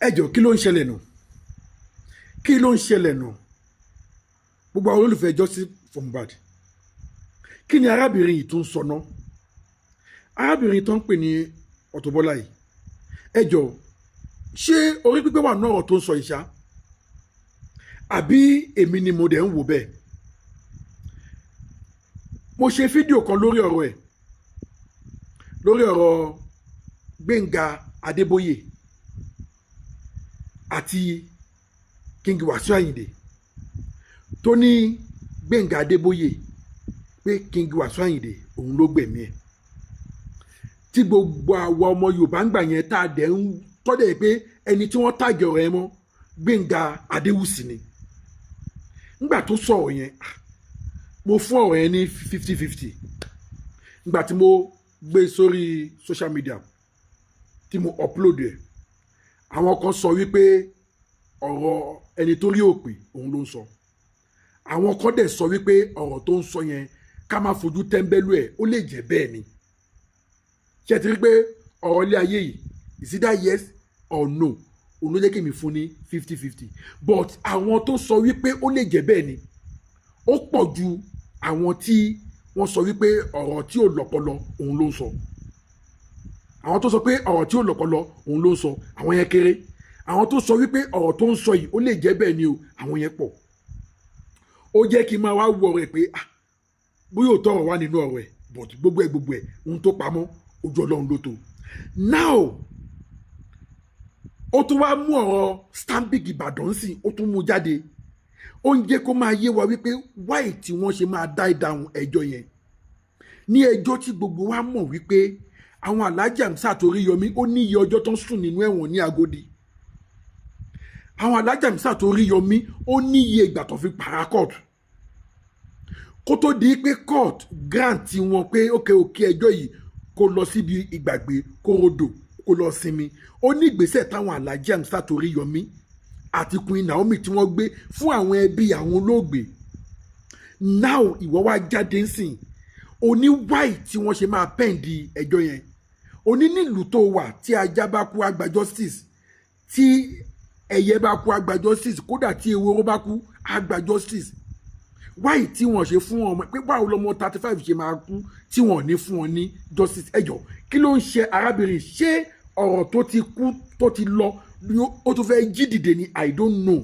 ẹjọ́ kí ló ń ṣẹlẹ̀ nù kí ló ń ṣẹlẹ̀ nù gbogbo àwọn olólùfẹ́ justice for Mohbad kí ni arábìnrin yìí tún sọ ná arábìnrin tó ń pè ní Auto Bola yìí ẹjọ́ ṣé orí pípé wà náà tó ń sọ ìṣá àbí èmi ni mo dẹ̀ ń wò bẹ́ẹ̀ mo ṣe fídíò kan lórí ọ̀rọ̀ ẹ̀ lórí ọ̀rọ̀ Gbénga Adébóyè àti King Wasiu Ayinde tó ní Gbénga Adébóyè pé King Wasiu Ayinde òun ló gbẹ̀mí ẹ̀ tí gbogbo àwa ọmọ Yorùbá ń gbà yẹn tá a dẹ̀ ń tọ́dẹ̀ pé ẹni tí wọ́n tàgẹ̀ ọ̀rọ̀ ẹ mọ́ Gbénga Adéwùsì ni nígbà tó sọ̀rọ̀ yẹn mo fún ọ̀rọ̀ yẹn ní 50-50 nígbà tí mo gbé sórí social media tí mo upload ẹ̀ àwọn kan sọ wípé ọ̀rọ̀ ẹni tó rí òpè òun ló ń sọ àwọn kan dẹ̀ sọ wípé ọ̀rọ̀ tó ń sọ yẹn ká má fojú tẹ́ńbẹ́lú ẹ̀ ó lè jẹ́ bẹ́ẹ̀ ni ṣé ti rí pé ọ̀rọ̀ ilé ayé yìí is either yes or no òun ló jẹ́ kí mi fún ní 50-50 but àwọn tó sọ wípé ó lè jẹ́ bẹ́ẹ̀ ni ó pọ̀ ju àwọn tí wọ́n sọ wípé ọ̀rọ̀ tí ò lọ́pọlọ òun ló ń sọ àwọn tó sọ pé ọ̀rọ̀ tí ò lọ́pọlọ òun ló ń sọ àwọn yẹn kéré àwọn tó sọ wípé ọ̀rọ̀ tó ń sọ yìí ó lè jẹ́ bẹ́ẹ̀ ni o àwọn yẹn pọ̀ ó jẹ́ kí n máa wá wo ọ̀rọ̀ ẹ̀ pé bóyá òótọ́ ọ̀rọ̀ wà nínú ọ̀rọ̀ ẹ̀ but gbogbo ẹ̀ ohun tó pamọ́ ojú Ọlọ́run ló tó now ó tún wá mú ọ̀rọ̀ Stanbic Ìbàdàn sí ó tún mú jáde ó ń jẹ́ kó máa yé wa wípé wáì tí wọ́n ṣe máa dá ìdáhùn ẹjọ́ yẹn ní ẹjọ́ tí gbogbo wa mọ̀ wípé àwọn Alhaji Hamzat Oríyọmí ó ní iye ọjọ́ tó ń sùn nínú ẹ̀wọ̀n ní Agodi àwọn Alhaji Hamzat Oríyọmí ó ní iye ìgbà tó fi para court kó tó di pé court grant wọn pé òkè ẹjọ́ yìí kó lọ síbi ìgbàgbé kó rodò kó lọ sinmi ó ní ìgbésẹ̀ táwọn Alhaji Hamzat Oríyọmí àti Queen Naomi tí wọ́n gbé fún àwọn ẹbí àwọn olóògbé now ìwọ wá jáde ńsìn oní wáì tí wọ́n ṣe máa pẹ́ǹdì ẹjọ́ yẹn oní nílùú tó wà tí ajá bá kú àgbà justice tí ẹyẹ bá kú àgbà justice kódà tí ewúro bá kú àgbà justice wáì tí wọ́n ṣe fún ọmọ pé báwo lọmọ 35 ṣe máa kú tí wọ́n ní fún wọn ní justice ẹjọ́ kí ló ń ṣe arábìnrin ṣé ọ̀rọ̀ tó ti kú tó ti lọ ó tún fẹ́ jí dìde ni I don't know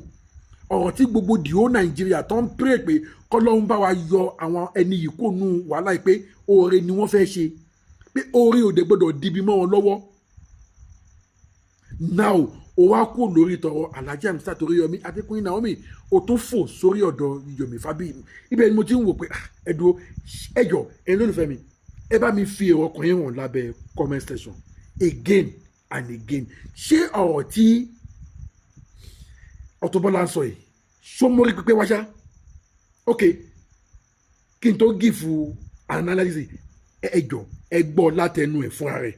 ọ̀rọ̀ tí gbogbo dìó Nàìjíríà tó ń pray pé kọ́lọ́hún bá wa yọ àwọn ẹni yìí kò nù wàhálà yìí pé oore ni wọ́n fẹ́ ṣe pé oore òde gbọ́dọ̀ dibi mọ́ wọn lọ́wọ́ now ó wá kú lórí tọrọ Alhaji Hamzat Oríyọmí àti Queen Naomi ó tún fò sórí ọ̀dọ̀ Yomi Fabiyi ibẹ̀ ni mo ti ń wò pé ẹ̀dùn ẹjọ́ ẹ̀yin lólùfẹ́ mi ẹ bá mi fi èrò ọkùnrin hàn lábẹ́ comment section again and again ṣé ọ̀rọ̀ tí Auto Bola ń sọ yìí ṣó mórí pípé wáṣá ok kí n tó gífù analysis ẹjọ́ ẹ gbọ́ látẹnu ẹ̀ fúnra rẹ̀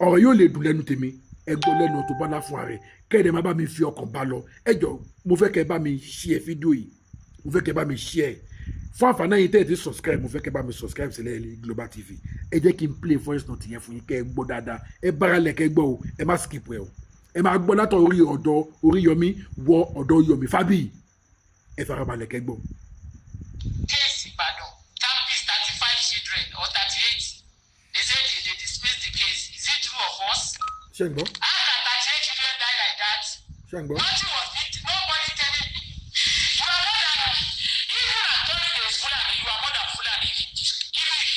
ọ̀rọ̀ yóò lè dùn lẹ́nu tèmi ẹ gbọ́ lẹ́nu Auto Bola fúnra rẹ̀ kẹ́ẹ̀dẹ̀ má bá mi fi ọkàn bá lọ ẹjọ́ mo fẹ́ kẹ́ bá mi share fídíò yìí mo fẹ́ kẹ́ bá mi share fún àǹfààní yìí tẹ́ ẹ ti subscribe mo fẹ́ kẹ́ bá mi subscribe sílẹ̀ ní Global TV ẹ jẹ́ kí n play voice note yẹn fún yín kẹ́ ẹ gbọ́ dáadáa ẹ bára lẹ̀ kẹ́ gbọ́ o ẹ má skip ẹ o ẹ máa gbọ́ látọ̀ orí ọ̀dọ̀ Oríyọmí wọ ọ̀dọ̀ Yomi Fabiyi ẹ farabalẹ̀ kẹ́ gbọ́. Case Ìbàdàn campus 35 children or 38 they say they dismiss the case is it true or false? ṣé ń gbọ́. How can 38 children die like that? ṣé ń gbọ́. Nothing was it nobody telling me you are more than even Anthony dey Fulani you are more than Fulani if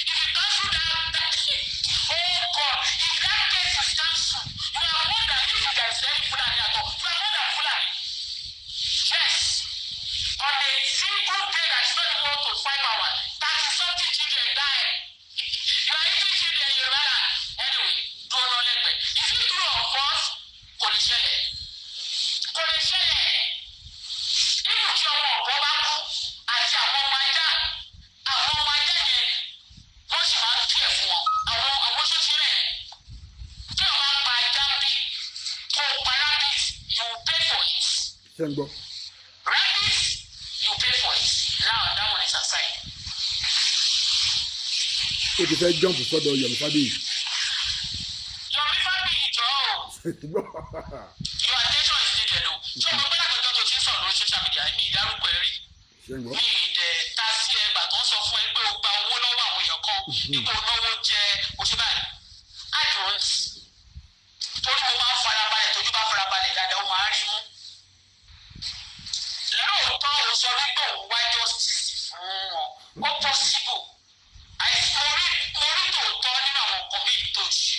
you cancel that oh God if that case is cancelled you are more than if there is any Fulani at all you are more than Fulani yes on a single day that is not even up to 5 hours 30-something children die you are eating children you rather anyway don't know lẹgbẹ is it true or false kò lè ṣẹlẹ̀ nínú tí ọmọ ọ̀bọ bá kú àti àwọn ọmọ ajá yẹn wọ́n sì máa ń fi ẹ̀ fún wọn àwọn sọ́sí rẹ̀ tí wọ́n bá pa ajá bí kó o pa rabbit you pay for it. ṣé ń gbọ́. Rabbit you pay for it now that one is aside. ó ti fẹ́ jump sọ́dọ̀ Yomi Fabiyi. Yomi Fabiyi jọ o. Your attention is needed o. Ṣé o mọ̀ pé lágbàjọ́ tó ti ń sọ̀rọ̀ lórí social media mi ìdárúkọ ẹ rí? Mi ìdẹ̀ ta sí ẹgbà tó ń sọ fún ẹ pé o gba owó lọ́wọ́ àwọn èèyàn kan ipò náwó jẹ oṣù báyìí. I don't. Torí mo máa ń farabalẹ̀ tójú bá farabalẹ̀ dáadáa ó máa ń rí mú. Lóòótọ́ o sọ wípé òun wá justice fún wọn. Ó possible. Mo rí tòótọ́ nínú àwọn nǹkan méjì tó ṣe.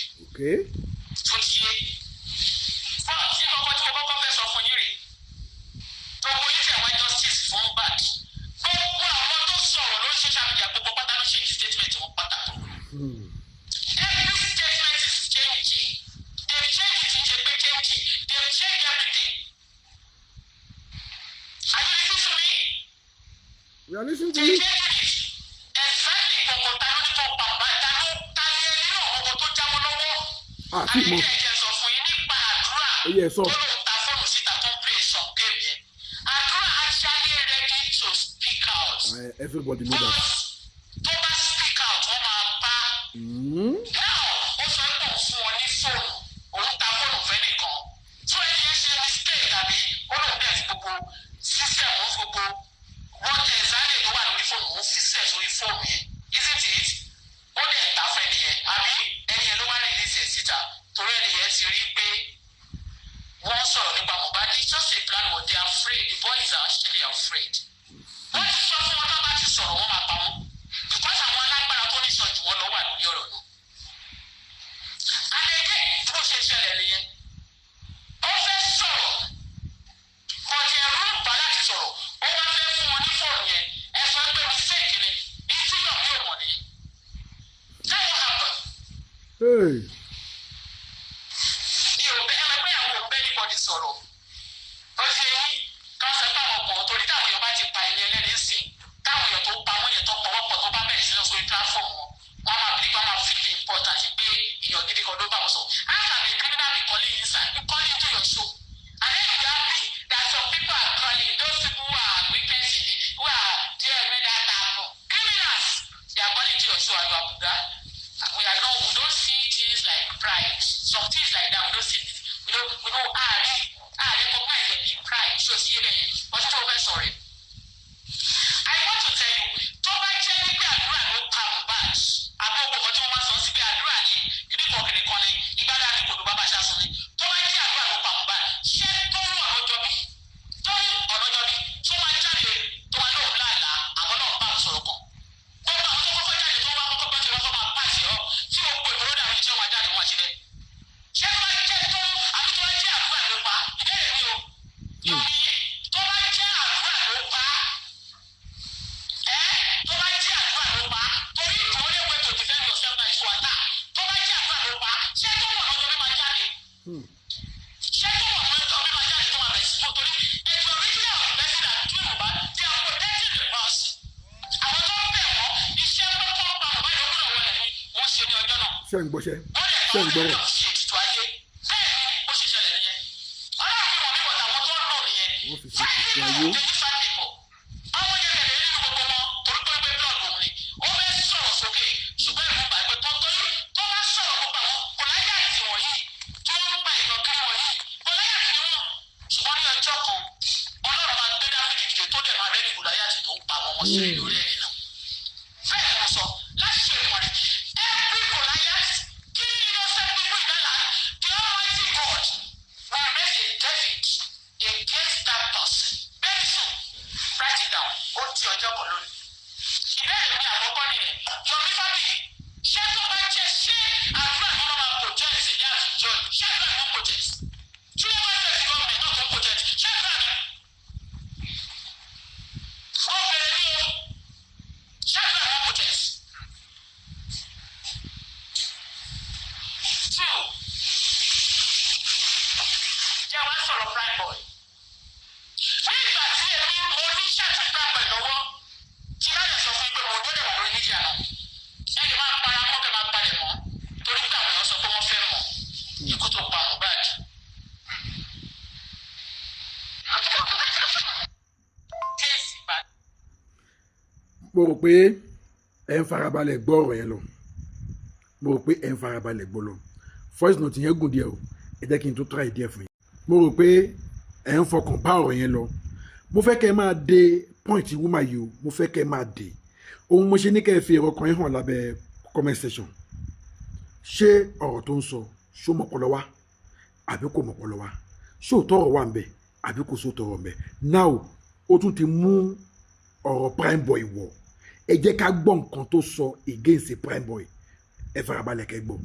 Tó ti yé. Fọ́ọ̀tì kọ́kọ́ tí mo kọ́kọ́ fẹ́ sọ fún yín rèé. Gbogbo yín tẹ̀ wá justice fún bad. Gbogbo àwọn tó sọ̀rọ̀ lórí social media gbogbo pátá ló ṣe ní statement wọn pátá. Every statement is changing. They change it in ṣe pé changing. They change everything. Are you listening to me? We are listening to They you. change it. Exactly gbogbo ta ló ní kó pàmpá ta ló ta ní ẹni náà gbogbo tó jábọ́ lọ́wọ́. Fíìmù. Àyẹ̀kẹ́ ẹ̀jẹ̀ sọ fún yín nípa àdúrà. Ó yẹ sọ. Tó lóun ta fóònù síta tó ń play some game yẹn. Àdúrà actually ready to speak out. Everybody know that. Tó bá speak out wọ́n máa bá. Now ó sọ pé òun fún ọ ní fóònù òun ta fóònù fẹ́ nìkan. Tí wọ́n yẹn ṣe mistake tàbí ó lóun bẹ́ẹ̀ fi gbogbo system òun fi gbogbo wọ́n tẹ̀ sáré tó wà lórí fóònù òun fi sẹ̀ sórí fóònù yẹn. Isn't it? Ó dẹ̀ ta fẹ́ nìyẹn àbí ẹni yẹn ló wá release ẹ̀ síta torí ẹni yẹn ti rí pé wọ́n sọ̀rọ̀ nípa Mohbad. It's just a plan what they are afraid. The boys are actually afraid. Wọ́n ti sọ fún wọn tó bá ti sọ̀rọ̀ wọ́n máa pa wọ́n. Because àwọn alágbára tó ní sọ jù wọ́n lọ wà lórí ọ̀rọ̀ náà. Àdéhùn bó ṣe ṣẹlẹ̀ nìyẹn. Ó fẹ́ sọ̀rọ̀. Kọ̀dí ẹ̀rú ń bá láti sọ̀rọ̀. Ó wá fẹ́ fún wọn ní fóònù yẹn. Ẹ sọ pé mistake ni. Ìtú yọ̀ mí ò mọ̀ ní. That will happen. Hey. Ní òbẹ́ ẹ mọ̀ pé àwọn òbẹ́ níbọ̀dì sọ̀rọ̀. Ó ṣe yín ká sọ pé àwọn ọkọ̀ torí táwọn èèyàn bá ti pa ẹni ẹlẹ́rìí sìn. Táwọn èèyàn tó pa wọ́n yẹn tó pọ̀wọ́pọ̀ tó bá bẹ̀rẹ̀ sí lọ sórí platform wọn. Wọ́n máa bí wọ́n máa feel important pé èèyàn gidi kan ló bá wọn sọ. How can a criminal be calling inside? You call into your show. And then you are happy that some people are calling. Those people who are witness in it, who are there when that happen. Criminals, they are calling into your show and you are Buddha. We don't see things like pride. Some things like that, we don't see it. We don't recognize it in pride. So see it. But it's over, sorry. I want to tell you, tó bá jẹ́ wípé àdúrà ló pa Mohbad. Àbọ̀wọ̀ kan tí wọ́n máa sọ sí pé àdúrà ni ìdíkọ̀ kìnìkan ni ìgbádà ni kò ló bá bá ṣáṣọ ni. Tó bá jẹ́ àdúrà ló pa Mohbad. Ṣé tó ń ọ̀rọ̀jọ́ bí? Tó máa jáde tó wá lóhùn láàlá àbọ̀ náà bá sọ̀rọ̀ kan. Gbogbo àwọn tó kọ́kọ́ jáde tó bá kọ́kọ́ bọ́ ṣe wọ́n fọ́ máa pàṣẹ ọ́ tí ó gbogbo ìgbòho dàrú tí wọ́n jáde wọ́n ṣe bẹ́ẹ̀. Ṣé tó bá jẹ́ tó àbí tó bá jẹ́ àdúrà ló pa? Ìbéèrè mi o. Yorùbá tó bá jẹ́ àdúrà ló pa. Tó bá jẹ́ àdúrà ló pa. Torí ìdúró lè wait to defend yourself na ìṣòwò àtà. Tó bá jẹ́ àdúrà ló pa. Ṣé tó wọ̀ lọ́jọ́ bí máa jáde? Ṣé tó wọ̀ lọ́jọ́ bí máa jáde tó máa bẹ̀ sí mọ́ torí ètò original of the person that do Mohbad they are protecting the person. Àwọn tó ń bẹ̀ wọ́n iṣẹ́ pẹ́pọ́ pa Mohbad lókùnrin wọlé ni wọ́n ṣe ní ọjọ́ náà. Ṣé ń gbọ́ṣẹ́? Ṣé ń gbọ́rọ̀? Ṣé ètùtù ayé? Bẹ́ẹ̀ ni ó ṣe ṣẹlẹ̀ nìyẹn. Ọlọ́run fi wọ̀n mí bọ̀dà àwọn tó ń lò nìyẹn. Wọ́n fi ṣe ètùtù ayé. Àwọn yẹn tẹ̀lé nínú gbogbo wọn torí pé gbé blọọdù òun ni. Ó fẹ́ sọ̀rọ̀ sókè ṣùgbọ́n ìlú bàgbé tó torí tó bá sọ̀rọ̀ gbogbo àwọn kòláyà àti wọ̀nyí tí wọ́n ń pa ìlọ kiri wọ̀nyí kòláyà àti wọn. Ṣùgbọ́n ní ọjọ́ kan Ọlọ́run máa gbé Dáfídì dìde tó dẹ̀ máa rẹ́ni kòláyà àti tó ń pa àwọn ọmọ sí lórí ẹ̀yìn náà. Bẹ́ẹ̀ ni mo sọ láti ṣe ìwọ̀n rẹ̀. Every Goliath killing innocent people in that land, the Almighty God will raise a David against that person. Very soon, write it down. Ó ti ọjọ́ kan lónìí. Ìbéèrè mi àkọ́kọ́ nìyẹn. Yomi Fábíyì, ṣé tó bá jẹ́ ṣé àdúrà ni wọ́n máa project ní àtijọ́ yìí? Ṣé àdúrà ni wọ́n project? Tí wọ́n bá tẹ̀sí gọ́ọ̀mẹ̀ náà tó project, ṣé àdúrà ni? Ó bẹ̀rẹ̀ ní o. Ṣé àdúrà ni wọ́n project? Two, jẹ́ wá sọ̀rọ̀ prime boy. Nígbà tí èmi mo ní ṣáàtì prime boy lọ́wọ́, tí láti sọ fún pé mo gbọ́dọ̀ wà lórí níjà náà. Ẹni máa para mọ́ kẹ́ máa palẹ̀ mọ́ torí pé àwọn èèyàn sọ pé wọ́n fẹ́ mọ̀ ikú tó pa Mohbad. Kéèsì Ìbàdàn. Mo rò pé ẹ ń farabalẹ̀ gbọ́ ọ̀rọ̀ yẹn lọ. Mo rò pé ẹ ń farabalẹ̀ gbọ́ lọ. Voice note yẹn gùn díẹ̀ o. ẹ jẹ́ kí n tó try díẹ̀ fún yín. Mo rò pé ẹ̀ ń fọkàn bá ọ̀rọ̀ yẹn lọ. Mo fẹ́ kẹ́ ẹ máa de point woman yìí o, mo fẹ́ kẹ́ ẹ máa de. Ohun mo ṣe ní kẹ́ ẹ fi èrò kan yín hàn lábẹ́ comment section. Ṣé ọ̀rọ̀ tó ń sọ ṣó mọ̀pọ̀lọ wá àbí kò mọ̀pọ̀lọ wá? Ṣé òótọ́ ọ̀rọ̀ wà ń bẹ̀ àbí kò sóòótọ́ ọ̀rọ̀ ń bẹ̀? Now ó tún ti mú ọ̀rọ̀ prime boy wọ̀. Ẹ jẹ́ ká gbọ́ nǹkan tó sọ against prime boy. Ẹ farabalẹ̀ kẹ́ gbọ́.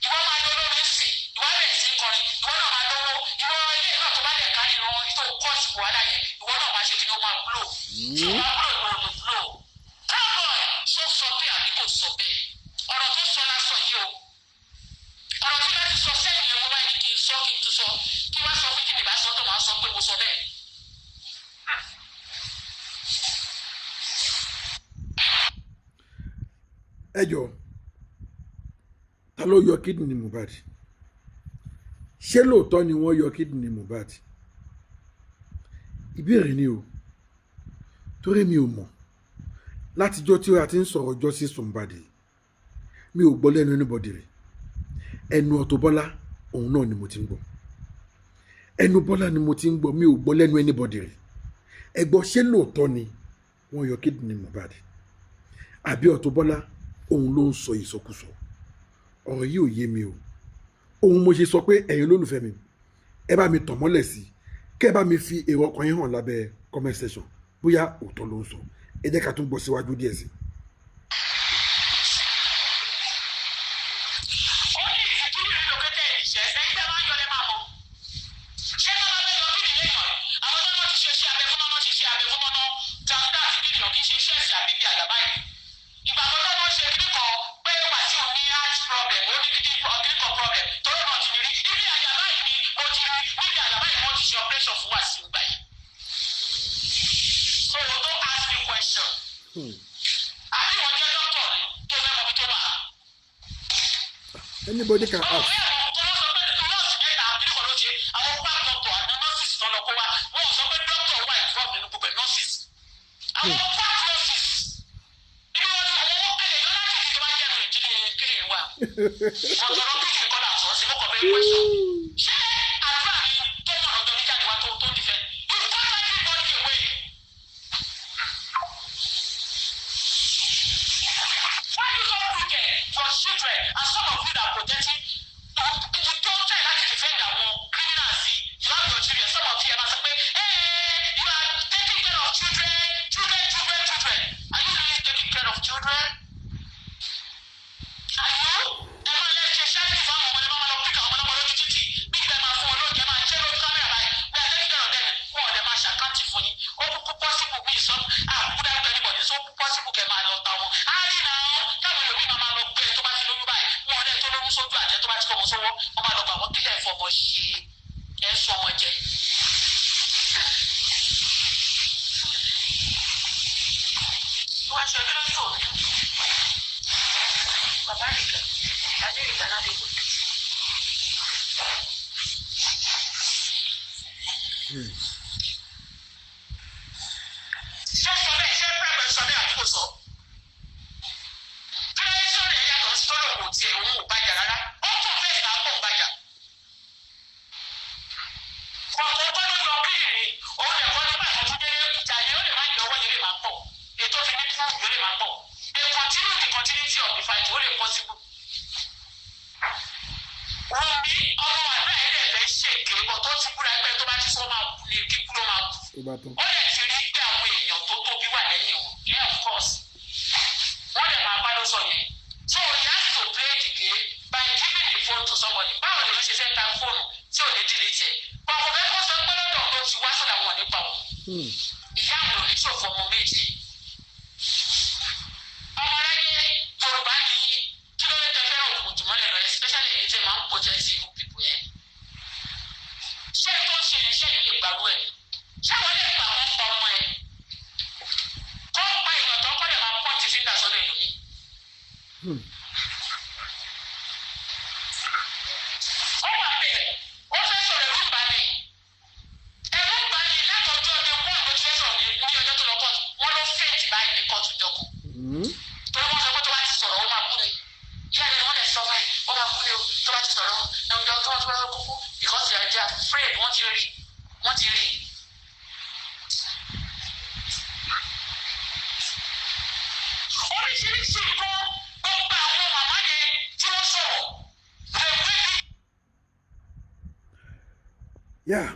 Ìwọ máa lọ lórí sí, ìwọ bẹ̀rẹ̀ sí kọrin, ìwọ náà máa lówó, ìwọ ilé wàhálà yẹn ìwọ náà máa ṣe kí ni ó máa blow tí ó máa blow ìwọ ò ní blow káàbọ̀ ṣó sọ bẹ́ẹ̀ àbí kò sọ bẹ́ẹ̀ ọ̀rọ̀ tó sọ lásán yìí o ọ̀rọ̀ tí láti sọ sẹ́yìn yẹn mo máa ní kí n sọ kí n tún sọ kí wọ́n sọ pé kí ni bá sọ tó máa sọ pé mo sọ bẹ́ẹ̀. ẹ jọ ta ló yọ kídìní Mohbad ṣé lóòótọ́ ni wọ́n yọ kídìní Mohbad ìbéèrè ni o torí mi ò mọ̀ látijọ́ tí a ti ń sọ̀rọ̀ justice Mohbad mi ò gbọ́ lẹ́nu anybody rẹ̀ ẹnu Auto Bola òun náà ni mo ti ń gbọ́ ẹnu Bọ́lá ni mo ti ń gbọ́ mi ò gbọ́ lẹ́nu anybody rẹ̀ ẹ gbọ́ ṣé lóòótọ́ ni wọ́n yọ kídìní Mohbad àbí Auto Bola òun ló ń sọ ìsọkúsọ ọ̀rọ̀ yìí ò yé mi o òun mo ṣe sọ pé ẹ̀yin olólùfẹ́ mi ẹ bá mi tàn mọ́lẹ̀ sí kẹ́ ẹ bá mi fi èrò ọkàn yín hàn lábẹ́ comment section bóyá òótọ́ ló ń sọ ẹ jẹ́ ká tún gbọ́ síwájú díẹ̀ sí. Anybody can ask.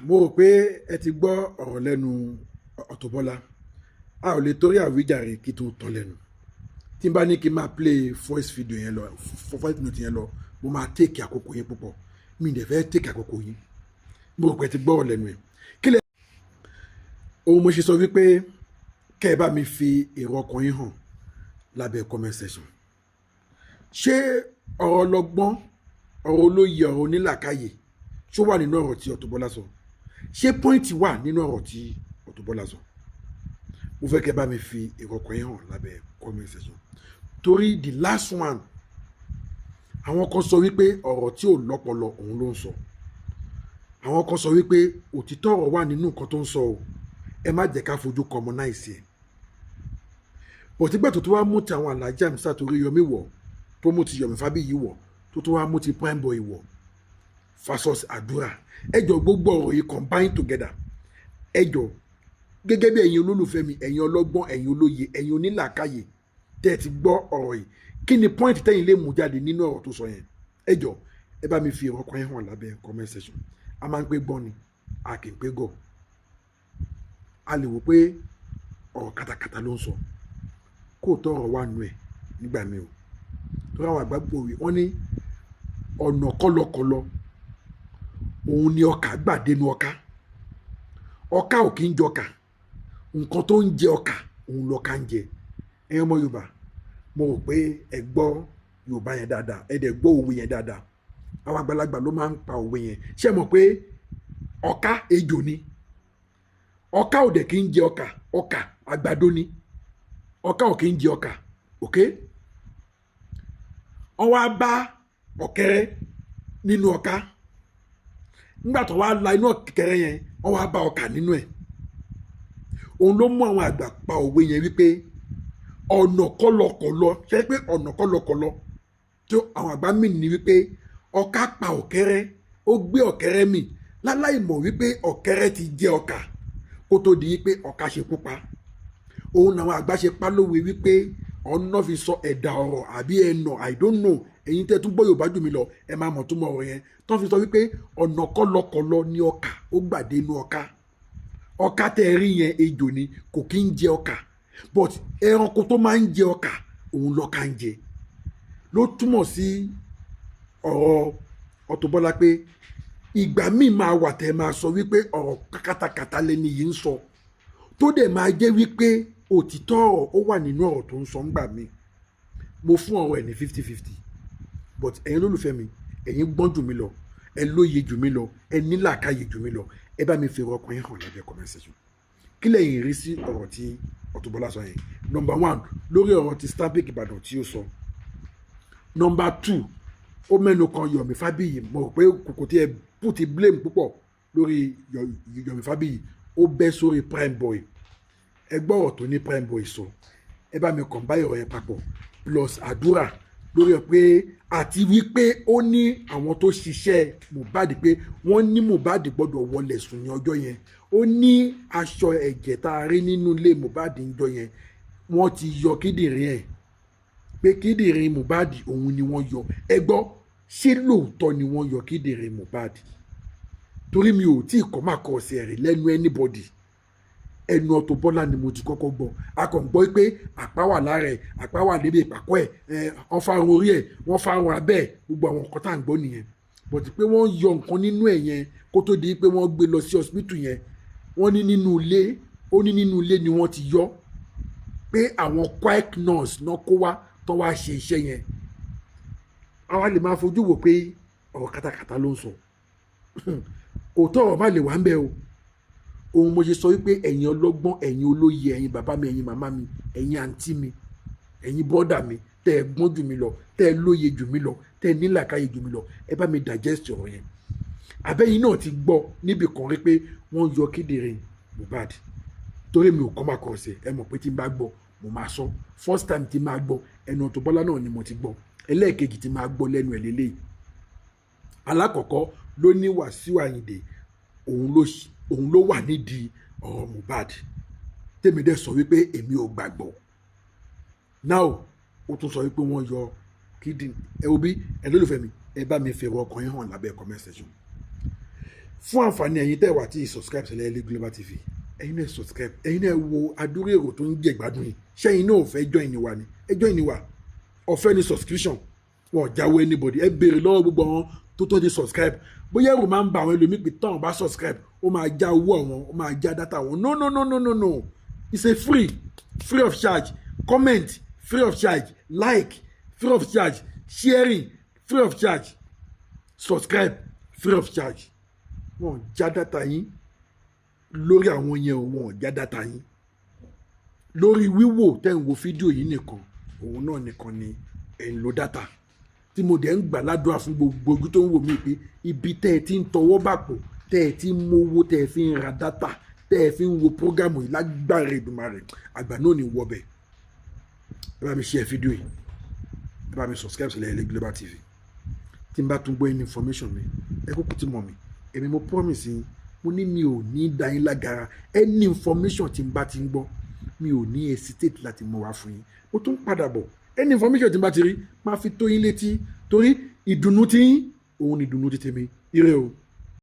Mo rò pé ẹ ti gbọ́ ọ̀rọ̀ lẹ́nu Auto Bola a ò lè torí àwíjàre kí tó tán lẹ́nu tí n bá ní kí n máa play voice video yẹn lọ voice note yẹn lọ mo máa take àkókò yẹn púpọ̀ mi ì dẹ̀ fẹ́ take àkókò yín mo rò pé ẹ ti gbọ́ ọ̀rọ̀ lẹ́nu ẹ̀ ohun mo ṣe sọ wípé kẹ́ ẹ bá mi fi èrò ọkàn yín hàn lábẹ́ comment section. Ṣé ọ̀rọ̀ ọlọ́gbọ́n, ọ̀rọ̀ olóye, ọ̀rọ̀ onílàkàyè ṣó wà nínú ọ̀rọ̀ tí Auto Bola sọ? Ṣé pọ́ìntì wà nínú ọ̀rọ̀ tí Auto Bola sọ? Mo fẹ́ kẹ́ ẹ bá mi fi èrò ọkàn yín hàn lábẹ́ comment section. Torí the last one, àwọn kan sọ wípé ọ̀rọ̀ tí ò lọ́pọlọ òun ló ń sọ. Àwọn kan sọ wípé òtítọ́ ọ̀rọ̀ wà nínú nǹkan tó ń sọ o, ẹ má jẹ́ ká fojú commonize ẹ̀. Bọ̀tígbà tó wá mú ti àwọn Alhaji Hamzat Oríyọmí wọ̀, tó mú ti Yomi Fabiyi wọ̀, tó wá mú ti Primeboy wọ̀ versus àdúrà, ẹjọ́ gbogbo ọ̀rọ̀ yìí combine together. Ẹjọ́ gẹ́gẹ́ bí ẹ̀yin olólùfẹ́ mi, ẹ̀yin ọlọ́gbọ́n, ẹ̀yin olóye, ẹ̀yin onílàkàyè tẹ́ ẹ ti gbọ́ ọ̀rọ̀ yìí, kí ni point tẹ́yin lè mú jáde nínú ọ̀rọ̀ tó sọ yẹn? Ẹjọ́ ẹ bá mi fi èrò ọkàn yín hàn lábẹ́ comment section. A máa ń pé gbọ́n ni, a kì í pé gọ̀. A lè wò pé ọ̀rọ̀ katakata ló ń sọ, kó tó ọ̀rọ̀ wà nù ẹ̀ nígbà mi o. Torí àwọn àgbàgbọ́ òwe wọ́n ní ọ̀nà kọ́lọ́kọ́lọ́ òun ni ọkà gbà dénú ọkà. Ọkà ò kí ń jọkà, nǹkan tó ń jẹ ọkà òun lọkà ń jẹ. Ẹ̀yin ọmọ Yorùbá, mo rò pé ẹ gbọ́ Yorùbá yẹn dáadáa, ẹ dẹ̀ gbọ́ òwe yẹn dáadáa. Àwọn àgbàlagbà ló máa ń pa òwe yẹn. Ṣé mọ̀ pé ọkà ejò ni? Ọkà ò dẹ̀ kí ń jẹ ọkà, ọkà àgbàdo ni. Ọkà ò kí ń jẹ ọkà, ok? Wọ́n wá bá ọ̀kẹ́rẹ́ nínú ọkà. Nígbà tó wá la inú ọ̀kẹ́rẹ́ yẹn, wọ́n wá bá ọkà nínú ẹ̀. Òun ló mú àwọn àgbà pa òwe yẹn wípé ọ̀nà kọ́lọ́kọ́lọ́, ṣe pé ọ̀nà kọ́lọ́kọ́lọ́ tí àwọn àgbà mì ní wípé ọkà pa ọ̀kẹ́rẹ́, ó gbé ọ̀kẹ́rẹ́ mì láláì mọ̀ wípé ọ̀kẹ́rẹ́ ti jẹ ọkà kó tó di wípé ọkà ṣe kú pa. Òun làwọn àgbà ṣe pa lówe wípé ọ̀nà fi sọ ẹ̀dà ọ̀rọ̀ àbí ẹ̀nà, I don't know, ẹ̀yin tẹ́ tún gbọ́ Yorùbá jù mí lọ, ẹ máa mọ̀ túmọ̀ ọ̀rọ̀ yẹn. Tán fi sọ wípé ọ̀nà kọ́lọ́kọ́lọ́ ni ọkà ó gbàdé inú ọkà. Ọkà tẹ́ ẹ rí yẹn ejò ni, kò kí ń jẹ ọkà, but ẹranko tó máa ń jẹ ọkà òun lọ́kà ń jẹ. Ló túmọ̀ sí ọ̀rọ̀ Auto Bola pé ìgbà míì máa wà tẹ́ máa sọ wípé ọ̀rọ̀ kàkàtàkàtà lẹ́ni yìí ń sọ, tó dẹ̀ máa jẹ́ wípé òtítọ́ ọ̀rọ̀ ó wà nínú ọ̀rọ̀ tó ń sọ ńgbà míì. Mo fún ọ̀rọ̀ ẹ̀ ní 50-50, but ẹ̀yin olólùfẹ́ mi, ẹ̀yin gbọ́n jù mí lọ, ẹ lóye jù mí lọ, ẹ nílàkàyè jù mí lọ, ẹ bá mi fi èrò ọkàn yín hàn lábẹ́ comment section. Kí lẹ̀yin rí sí ọ̀rọ̀ tí Auto Bola sọ yẹn? Number 1, lórí ọ̀rọ̀ ti Stanbic Ìbàdàn tí ó sọ. Number 2, ó mẹ́nu kan Yomi Fabiyi. Mo rò pé kòkò tí ẹ put blame púpọ̀ lórí Yomi Fabiyi, ó bẹ́ sórí Primeboy. Ẹ gbọ́ ọ̀rọ̀ tó ní Primeboy sọ, ẹ bá mi combine ọ̀rọ̀ yẹn papọ̀ plus àdúrà lórí ẹ̀ pé àti wípé ó ní àwọn tó ṣiṣẹ́ Mohbad pé wọ́n ní Mohbad gbọ́dọ̀ wọlé sùn ní ọjọ́ yẹn. Ó ní aṣọ ẹ̀jẹ̀ tá a rí nínú ilé Mohbad níjọ́ yẹn, wọ́n ti yọ kíndìnrín ẹ̀, pé kíndìnrín Mohbad òun ni wọ́n yọ. Ẹ gbọ́, ṣé lóòótọ́ ni wọ́n yọ kíndìnrín Mohbad? Torí mi ò tí ì kọ́ máa kọ́ ọ̀sẹ̀ rẹ̀ lẹ́nu anybody. Ẹnu Auto Bola ni mo ti kọ́kọ́ gbọ́. A kàn gbọ́ pé àpá wà lára ẹ̀, àpá wà níbi ìpàkọ́ ẹ̀, wọ́n fárun orí ẹ̀, wọ́n fárun abẹ́ ẹ̀, gbogbo àwọn nǹkan tá à ń gbọ́ nìyẹn. But pé wọ́n yọ nǹkan nínú ẹ̀ yẹn kó tó di pé wọ́n gbé lọ sí hospital yẹn, wọ́n ní nínú ilé, ó ní nínú ilé ni wọ́n ti yọ, pé àwọn quick nurse náà kó wá tán wá ṣe iṣẹ́ yẹn. Àwa lè máa fojú wò pé ọ̀rọ̀ katakata ló ń sọ. Kò tọ́ ọ̀rọ̀ má lè wà ń bẹ o. Ohun mo ṣe sọ wípé ẹ̀yin ọlọ́gbọ́n, ẹ̀yin olóye, ẹ̀yin bàbá mi, ẹ̀yin màmá mi, ẹ̀yin àǹtí mi, ẹ̀yin bọ́dà mi, tẹ́ ẹ gbọ́n jù mí lọ, tẹ́ ẹ lóye jù mí lọ, tẹ́ ẹ nílàkàyè jù mí lọ, ẹ bá mi digest ọ̀rọ̀ yẹn. Àbẹ́yìn náà ti gbọ́ níbi kan rí pé wọ́n yọ kíndìnrín Mohbad. Torí mi ò kọ́ máa kọ̀ ọ̀sẹ̀, ẹ mọ̀ pé tí n bá gbọ́ mo máa sọ. First time tí máa gbọ́ ẹnu Auto Bola náà ni mo ti gbọ́. Ẹlẹ́ẹ̀kejì tí máa gbọ́ lẹ́nu ẹ̀ lélẹ́yìí. Alákọ̀ọ́kọ́ ló ní Wàsíù Àyìndé òun ló wà nídìí ọ̀rọ̀ Mohbad, tèmi dẹ̀ sọ wípé èmi ò gbàgbọ́. Now ó tún sọ wípé wọ́n yọ kíndìnrín. Ẹ wo bí ẹ lólùfẹ́ mi, ẹ bá mi fèrè ọkàn yín hàn lábẹ́ comment section. Fún àǹfààní ẹ̀yin tẹ́ wà tí subscribe sílẹ̀ Ele Global TV, ẹ̀yin náà subscribe, ẹ̀yin náà wo adúrú èrò tó ń jẹ ìgbádùn yìí. Ṣẹ́yìn náà ò fẹ́ join ni wa ni? Ẹ join ni wa, ọ̀fẹ́ ni subscription, wọn ò jáwọ́ anybody. Ẹ béèrè lọ́wọ́ gbogbo àwọn tó tó di subscribe bóyá ẹ̀rù máa ń ba àwọn ẹlòmíì pé tán bá subscribe ó máa já owó àwọn ó máa já data wọn no it's a free of charge comment free of charge like free of charge sharing free of charge subscribe free of charge wọn já data yín lórí àwọn yẹn wọn já data yín lórí wíwò tẹ́ ń wo fídíò yìí nìkan òun náà nìkan ni ẹ̀ ń lo data tí mo dẹ̀ ń gbà ládùúrà fún gbogbo ojú tó ń wò mí pé ibi tẹ́ ẹ ti ń tọwọ́ bàpò tẹ́ ẹ ti ń mówó tẹ́ ẹ fi ń ra data tẹ́ ẹ fi ń wo prógámù yìí lágbára Èdùmàrè àgbà náà ní wọbẹ̀ ẹ bá mi share fídíò yìí ẹ bá mi subscribe sílẹ̀ ilé Global TV tí n bá tún gbọ́ any information mi ẹ kúkú ti mọ̀ mi èmi mo promise yín mo ní mi ò ní dá yín lágara any information tí n bá ti ń gbọ́ mi ò ní hesitate láti mọ̀ wá fún yín mo tún padà bọ̀ any information tí n bá ti rí máa fi tó yín létí torí ìdùnnú tí yín òun ni ìdùnnú ti tèmi ire o.